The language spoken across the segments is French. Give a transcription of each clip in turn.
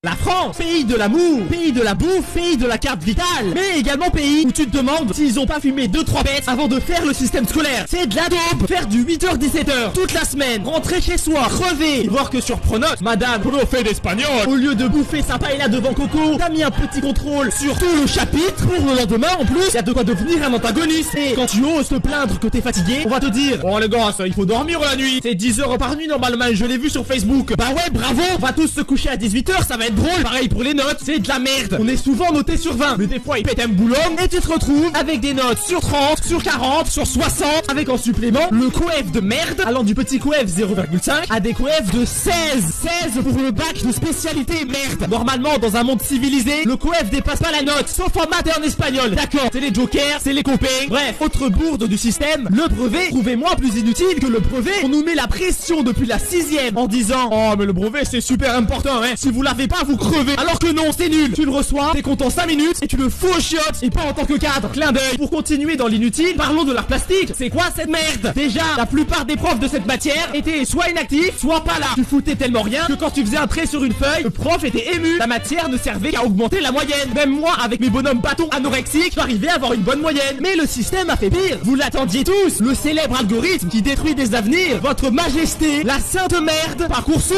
La France, pays de l'amour, pays de la bouffe, pays de la carte vitale, mais également pays où tu te demandes s'ils ont pas fumé 2-3 bêtes avant de faire le système scolaire. C'est de la dope. Faire du 8h-17h toute la semaine, rentrer chez soi, crever, voir que sur Pronote, madame, prof d'espagnol, au lieu de bouffer sa paella devant Coco, t'as mis un petit contrôle sur tout le chapitre. Pour le lendemain, en plus, y a de quoi devenir un antagoniste. Et quand tu oses te plaindre que t'es fatigué, on va te dire, bon les gars, il faut dormir la nuit. C'est 10 heures par nuit normalement, je l'ai vu sur Facebook. Bah ouais, bravo, on va tous se coucher à 18h, ça va être drôle. Pareil pour les notes, c'est de la merde. On est souvent noté sur 20, mais des fois ils pètent un boulot et tu te retrouves avec des notes sur 30, sur 40, sur 60, avec en supplément le coef de merde, allant du petit coef 0,5 à des coefs de 16 pour le bac de spécialité merde. Normalement, dans un monde civilisé, le coef dépasse pas la note, sauf en maths et en espagnol. D'accord, c'est les jokers, c'est les copains. Bref, autre bourde du système, le brevet, trouvez-moi plus inutile que le brevet. On nous met la pression depuis la 6ème en disant, oh mais le brevet c'est super important, hein. Si vous l'avez pas, vous crevez. Alors que non, c'est nul. Tu le reçois, t'es content 5 minutes et tu le fous aux chiottes. Et pas en tant que cadre. Clin d'œil. Pour continuer dans l'inutile, parlons de l'art plastique. C'est quoi cette merde? Déjà, la plupart des profs de cette matière étaient soit inactifs, soit pas là. Tu foutais tellement rien que quand tu faisais un trait sur une feuille, le prof était ému. La matière ne servait qu'à augmenter la moyenne. Même moi, avec mes bonhommes bâtons anorexiques, j'arrivais à avoir une bonne moyenne. Mais le système a fait pire. Vous l'attendiez tous. Le célèbre algorithme qui détruit des avenirs. Votre majesté, la sainte merde. Parcoursup.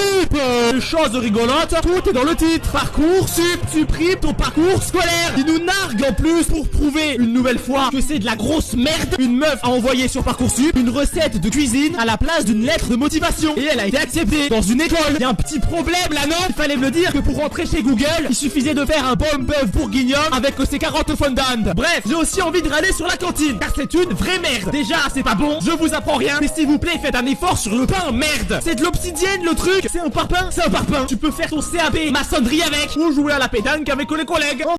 Chose rigolote, tout est dans le titre. Parcoursup supprime ton parcours scolaire. Qui nous nargue en plus pour prouver une nouvelle fois que c'est de la grosse merde. Une meuf a envoyé sur Parcoursup une recette de cuisine à la place d'une lettre de motivation. Et elle a été acceptée dans une école. Il y a un petit problème là, non? Il fallait me le dire que pour rentrer chez Google, il suffisait de faire un bon bœuf bourguignon avec ses carottes fondantes. Bref, j'ai aussi envie de râler sur la cantine, car c'est une vraie merde. Déjà, c'est pas bon, je vous apprends rien, mais s'il vous plaît, faites un effort sur le pain, merde. C'est de l'obsidienne le truc. C'est un parpaing. C'est un parpaing. Tu peux faire ton CAP maçonnerie avec, ou jouer à la pétanque avec les collègues.